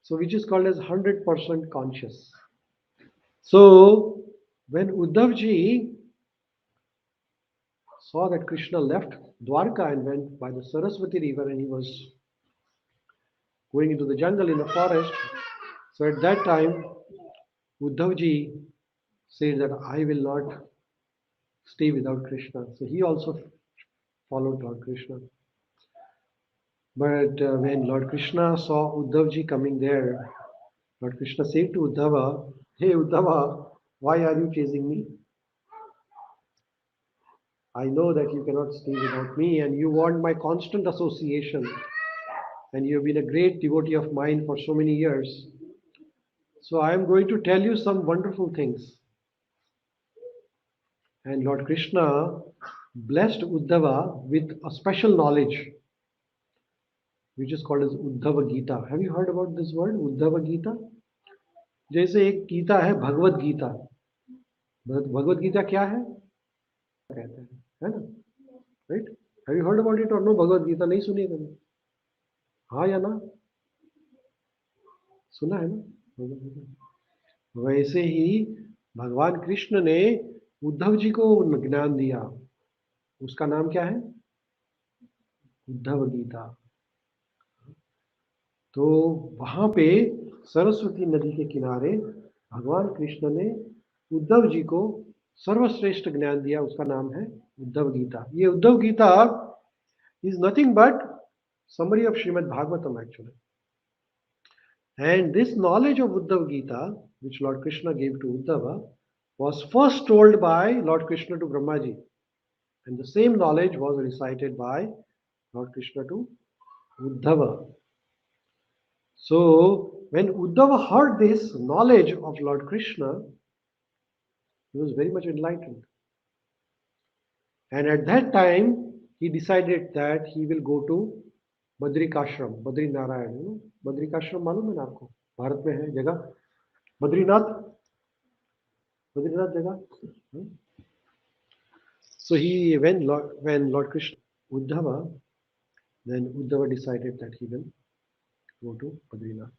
So which is called as 100% conscious. So when Uddhavji saw that Krishna left Dwarka and went by the Saraswati river and he was going into the jungle in the forest, so at that time Uddhavji said that I will not stay without Krishna. So he also followed Lord Krishna. But when Lord Krishna saw Uddhavji coming there, Lord Krishna said to Uddhava, "Hey Uddhava, why are you chasing me? I know that you cannot stay without me and you want my constant association. And you have been a great devotee of mine for so many years. So I am going to tell you some wonderful things." And Lord Krishna blessed Uddhava with a special knowledge, which is called as Uddhava Gita. Have you heard about this word, Uddhava Gita? जैसे एक गीता है भगवत गीता। भगवत गीता क्या है कहते हैं, है ना? Right? Have you heard about it और नो? भगवत गीता नहीं सुनी है कभी? हाँ या ना? सुना है ना भगवत गीता? वैसे ही भगवान कृष्ण ने उद्धव जी को ज्ञान दिया, उसका नाम क्या है? उद्धव गीता। तो वहां पे सरस्वती नदी के किनारे भगवान कृष्ण ने उद्धव जी को सर्वश्रेष्ठ ज्ञान दिया, उसका नाम है उद्धव गीता। ये Uddhav Gita is nothing but summary of Shrimad Bhagavatam actually. And this knowledge of Uddhava Gita, which Lord Krishna gave to Uddhava, was first told by Lord Krishna to Brahmaji. And the same knowledge was recited by Lord Krishna to Uddhava. So, when Uddhava heard this knowledge of Lord Krishna, he was very much enlightened. And at that time, he decided that he will go to Badrikashram, Badri Narayan. Badrikashram मालूम है ना आपको? भारत में है जगह बद्रीनाथ, बद्रीनाथ जगह। So he when Lord Krishna Uddhava, then Uddhava decided that he will go to Badrinath.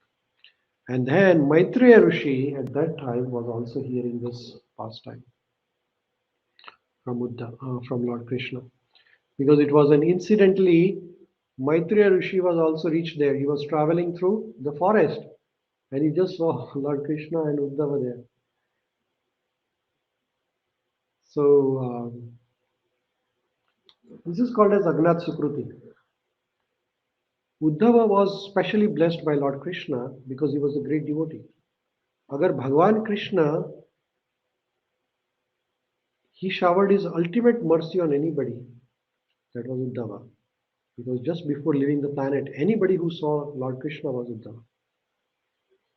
And then Maitreya Rishi at that time was also hearing this pastime from from Lord Krishna, because it was an incidentally Maitreya Rishi was also reached there. He was traveling through the forest and he just saw Lord Krishna and Uddhava there. So this is called as Agnat Sukruti. Uddhava was specially blessed by Lord Krishna because he was a great devotee. Agar Bhagwan Krishna, he showered his ultimate mercy on anybody, that was Uddhava. Because just before leaving the planet, anybody who saw Lord Krishna was Uddhava.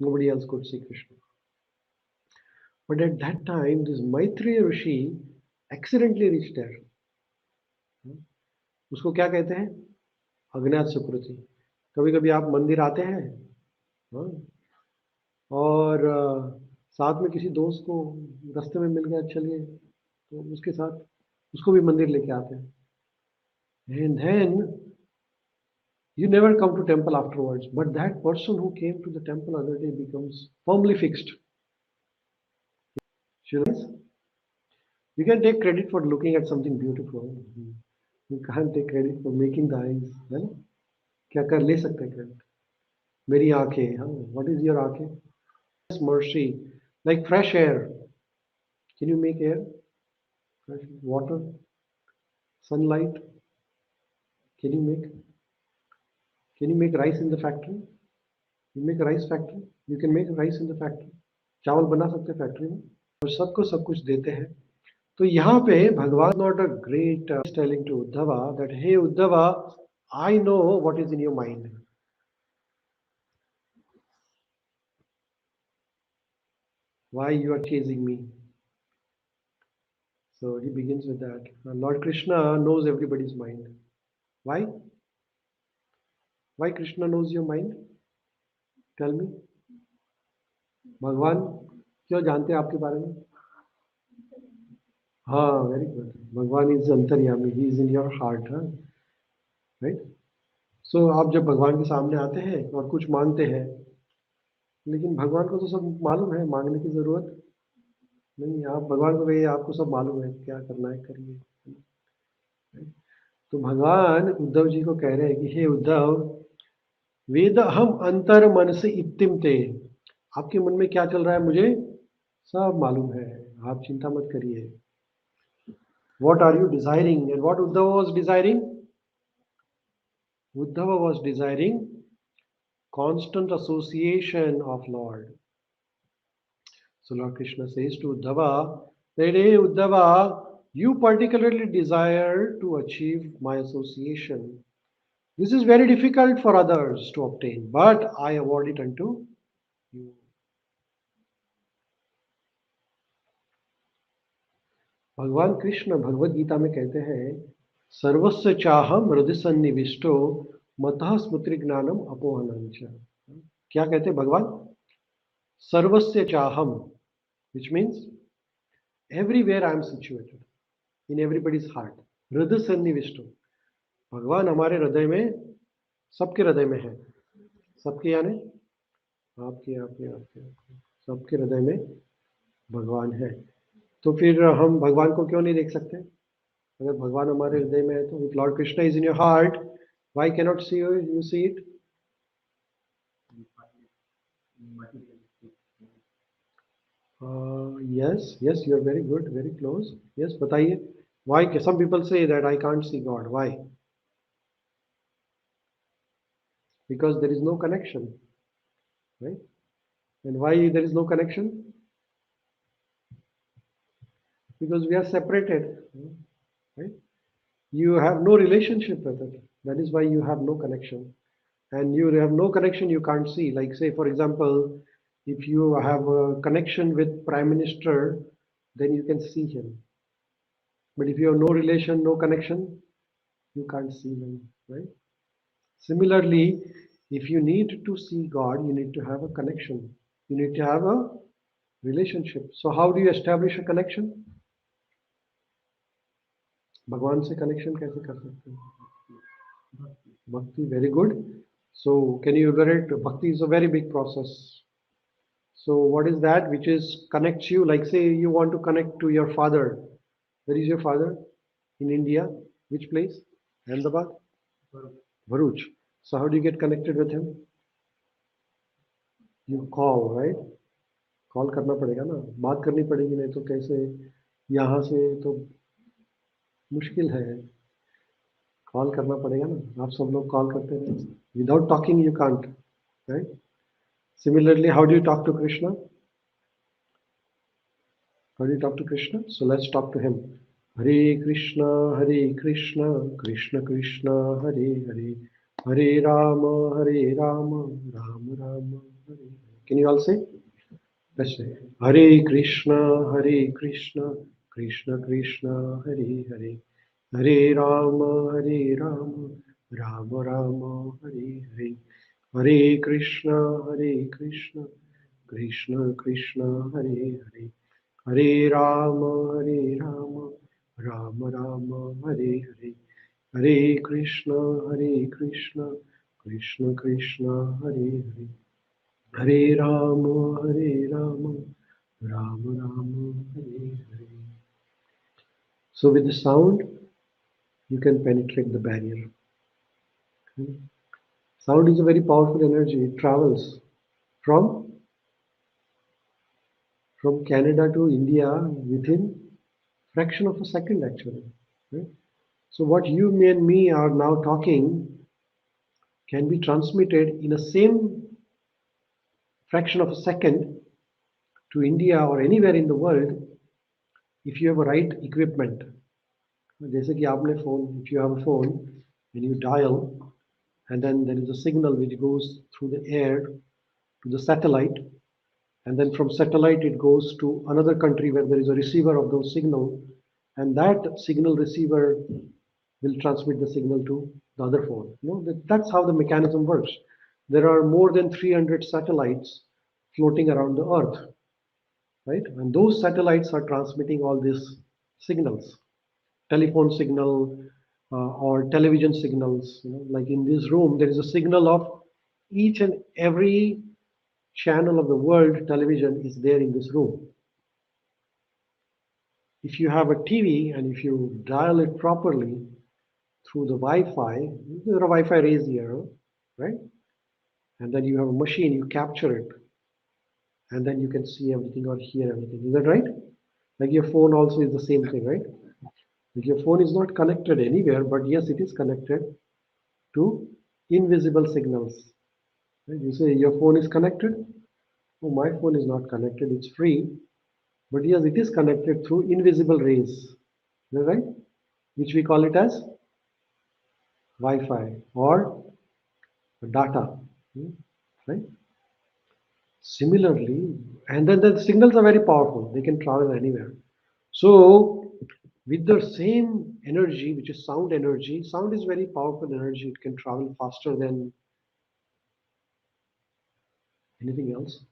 Nobody else could see Krishna. But at that time, this Maitreya Rishi accidentally reached there. उसको क्या कहते हैं? अज्ञात सुकृति। कभी कभी आप मंदिर आते हैं, हाँ, और साथ में किसी दोस्त को रास्ते में मिल गया, चलिए, तो उसके साथ उसको भी मंदिर लेके आते हैं। And then you never come to temple afterwards, but that person who came to the temple other day becomes firmly fixed. You can take credit for looking at something beautiful. You can't take credit for making the eyes. है ना? क्या कर ले सकते हैं credit? मेरी आंखें, हाँ, what is your आंखें? Mercy, like fresh air. Can you make air? Fresh water, sunlight. Can you make? Can you make rice in the factory? You make a rice factory. You can make rice in the factory. चावल बना सकते हैं factory में, और सबको सब कुछ देते हैं। तो यहाँ पे Bhagwan not a great telling to Uddhava that hey Uddhava, I know what is in your mind, why you are chasing me. So he begins with that. Lord Krishna knows everybody's mind. Why? Why Krishna knows your mind? Tell me. भगवान क्यों जानते हैं आपके बारे में? हाँ, very good. Bhagwan is antaryami, he is in your heart, right? So आप जब भगवान के सामने आते हैं और कुछ मांगते हैं, लेकिन भगवान को तो सब मालूम है, मांगने की जरूरत नहीं। आप भगवान को कहिए आपको सब मालूम है, क्या करना है करिए। तो भगवान उद्धव जी को कह रहे हैं कि हे उद्धव, वेद हम अंतर मन से इत्तिम ते, आपके मन में क्या चल रहा है मुझे सब मालूम है, आप चिंता मत करिए। What are you desiring? And what Uddhava was desiring? Uddhava was desiring constant association of Lord. So Lord Krishna says to Uddhava that, hey Uddhava, you particularly desire to achieve my association. This is very difficult for others to obtain, but I award it unto you. भगवान कृष्ण भगवद गीता में कहते हैं, सर्वस्व चाहम हृदय सन्निविष्टो मतः स्मृति ज्ञानम अपोहनंच। क्या कहते हैं भगवान? Sarvasya Chaham, which means everywhere I am situated, in everybody's heart. हृदय सन्निविष्टो, भगवान हमारे हृदय में, सबके हृदय में है. सबके यानी आपके आपके आपके आपके, सबके हृदय में भगवान है. तो फिर हम भगवान को क्यों नहीं देख सकते? अगर भगवान हमारे हृदय में है तो if Lord Krishna is in your heart, why cannot see you see it? Materialistic. Yes, yes, you are very good, very close. Yes, बताइए. Why? Some people say that I can't see God. Why? Because there is no connection, right? And why there is no connection? Because we are separated, right? You have no relationship with it. That is why you have no connection. And you have no connection, you can't see. Like say, for example, if you have a connection with Prime Minister, then you can see him. But if you have no relation, no connection, you can't see him, right? Similarly, if you need to see God, you need to have a connection. You need to have a relationship. So how do you establish a connection? भगवान से connection कैसे कर सकते हैं? Bhakti, very good. So can you elaborate? Bhakti is a very big process. So what is that which is connects you? Like say you want to connect to your father. Where is your father? In India. Which place? Ahmedabad? Bharuch. So how do you get connected with him? You call, right? Call करना पड़ेगा ना, बात करनी पड़ेगी, नहीं तो कैसे? यहाँ से तो मुश्किल है, कॉल करना पड़ेगा ना. आप सब लोग कॉल करते हैं, without talking you can't, right? Similarly, how do you talk to Krishna? How do you talk to Krishna? So let's talk to him. Hare Krishna, Krishna Krishna, Hare Hare, Hare Rama, Rama Rama, Hare Hare. Can you all say? Let's say Hare Krishna, Krishna Krishna, Hare Hare, Hare Rama, Rama Rama, Hare Hare, Hare Krishna, Krishna Krishna, Hare Hare, Hare Rama, Rama Rama, Hare Hare, Hare Krishna, Krishna Krishna, Hare Hare, Hare Rama, Rama Rama, Hare Hare. So with the sound, you can penetrate the barrier. Sound is a very powerful energy. It travels from Canada to India within fraction of a second, actually. Right? So what you and me are now talking can be transmitted in a same fraction of a second to India or anywhere in the world if you have a right equipment. जैसे कि आपने phone, if you have a phone and you dial, and then there is a signal which goes through the air to the satellite, and then from satellite it goes to another country where there is a receiver of those signal, and that signal receiver will transmit the signal to the other phone. That's how the mechanism works. There are more than 300 satellites floating around the earth, right? And those satellites are transmitting all these signals, telephone signal, or television signals. Like in this room, there is a signal of each and every channel of the world television is there in this room. If you have a TV and if you dial it properly through the Wi-Fi, there are Wi-Fi rays here, right? And then you have a machine, you capture it, and then you can see everything or hear everything. Is that right? Like your phone also is the same thing, right? Like your phone is not connected anywhere, but yes, it is connected to invisible signals. Right? You say your phone is connected. Oh, my phone is not connected, it's free. But yes, it is connected through invisible rays. Is that right? Which we call it as Wi-Fi or data. Right? Similarly, and then the signals are very powerful. They can travel anywhere. So with the same energy, which is sound energy, sound is very powerful energy. It can travel faster than anything else.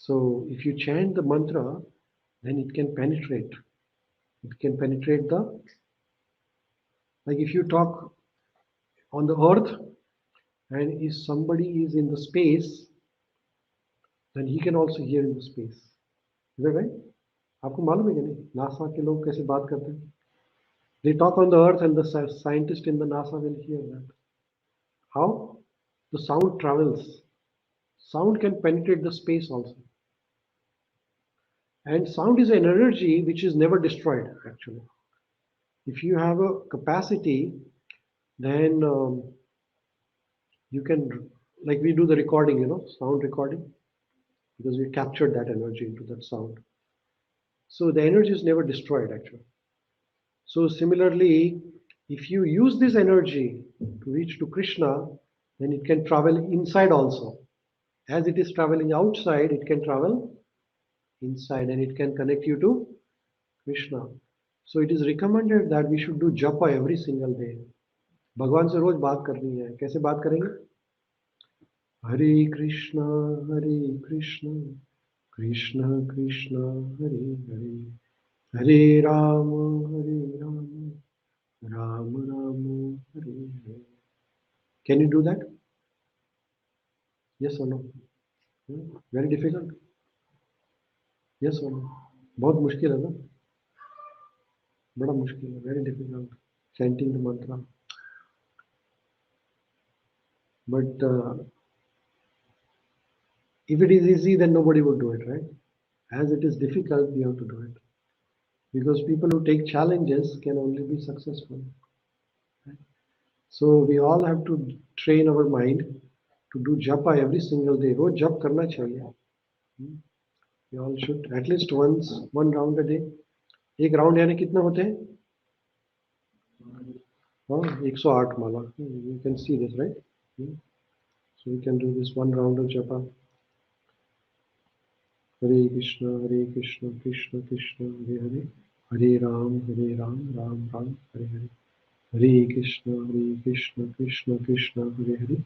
So if you chant the mantra, then it can penetrate. It can penetrate the, like if you talk on the earth and if somebody is in the space, then he can also hear in the space. Is that right? आपको मालूम है कि नहीं NASA के लोग कैसे बात करते हैं? They talk on the earth and the scientist in the NASA will hear that. How? The sound travels. Sound can penetrate the space also. And sound is an energy which is never destroyed actually. If you have a capacity, then you can, like we do the recording, sound recording, because we captured that energy into that sound. So the energy is never destroyed actually. So similarly, if you use this energy to reach to Krishna, then it can travel inside also. As it is traveling outside, it can travel inside and it can connect you to Krishna. So it is recommended that we should do japa every single day. भगवान से रोज बात करनी है. कैसे बात करेंगे? हरे Krishna Krishna Krishna Hare Hare Hare Ram Ram Ram Hare Hare. Can you do that? Yes or no? Very difficult. Yes or no? बहुत मुश्किल है ना? बड़ा मुश्किल है. Very difficult. Chanting the mantra. But if it is easy, then nobody would do it, right? As it is difficult, we have to do it. Because people who take challenges can only be successful. Right? So we all have to train our mind to do japa every single day. रोज जप करना चाहिए. We all should at least once, one round a day. एक round यानी कितना होते हैं? हाँ, 108 माला. You can see this, right? So we can do this one round of japa. Hare Krishna, Krishna Krishna, Hare Hare, Hare Ram, Ram Ram, Hare Hare. Hare Krishna, Krishna Krishna, Hare Hare,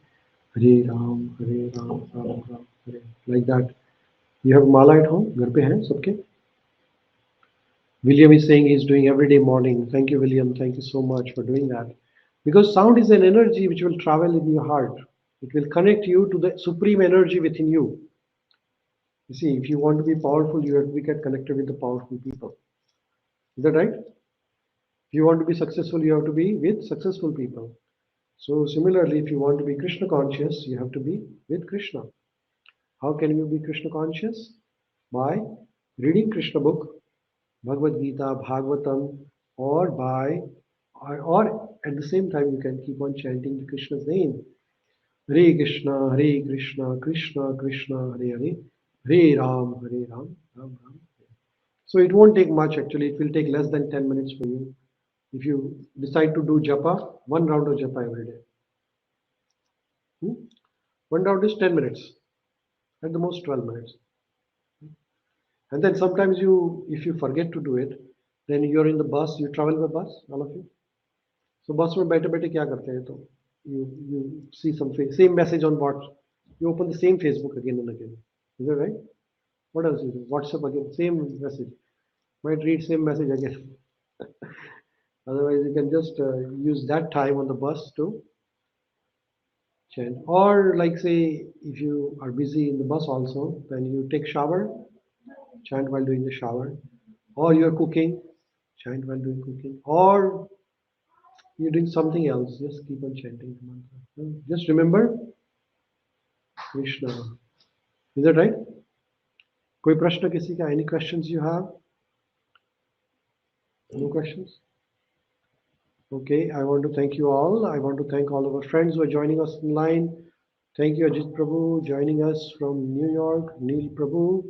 Hare Ram, Ram Ram, Hare. Like that. You have mala at home? घर पे हैं सबके? William is saying he's doing every day morning. Thank you, William. Thank you so much for doing that. Because sound is an energy which will travel in your heart. It will connect you to the supreme energy within you. You see, if you want to be powerful, you have to get connected with the powerful people. Is that right? If you want to be successful, you have to be with successful people. So similarly, if you want to be Krishna conscious, you have to be with Krishna. How can you be Krishna conscious? By reading Krishna book, Bhagavad Gita, Bhagavatam, or or at the same time you can keep on chanting the Krishna's name. Hare Krishna, Krishna Krishna, Hare Hare, Hare Ram, Ram Ram. So it won't take much actually. It will take less than 10 minutes for you. If you decide to do japa, one round of japa every day. One round is 10 minutes, at the most 12 minutes. And then sometimes if you forget to do it, then you're in the bus, you travel by bus, all of you. So bus में बैठे बैठे क्या करते हैं तो you see some same message on WhatsApp. You open the same Facebook again and again. Is that right? What else you do? WhatsApp again, same message. Might read same message again. Otherwise, you can just use that time on the bus to chant. Or like say, if you are busy in the bus also, then you take shower, chant while doing the shower. Or you're cooking, chant while doing cooking. Or you're doing something else, just keep on chanting the mantra. Just remember Krishna. Is that right? कोई प्रश्न किसी का? Any questions you have? No questions? Okay, I want to thank you all. I want to thank all of our friends who are joining us online. Thank you, Ajit Prabhu, joining us from New York, Neil Prabhu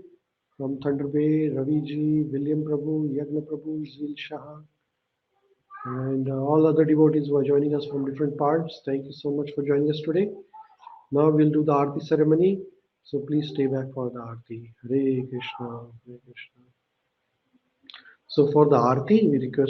from Thunder Bay, Ravi Ji, William Prabhu, Yagna Prabhu, Zil Shah, and all other devotees who are joining us from different parts. Thank you so much for joining us today. Now we'll do the Aarti ceremony. So please stay back for the Aarti. Hare Krishna, Hare Krishna. So for the Aarti, we request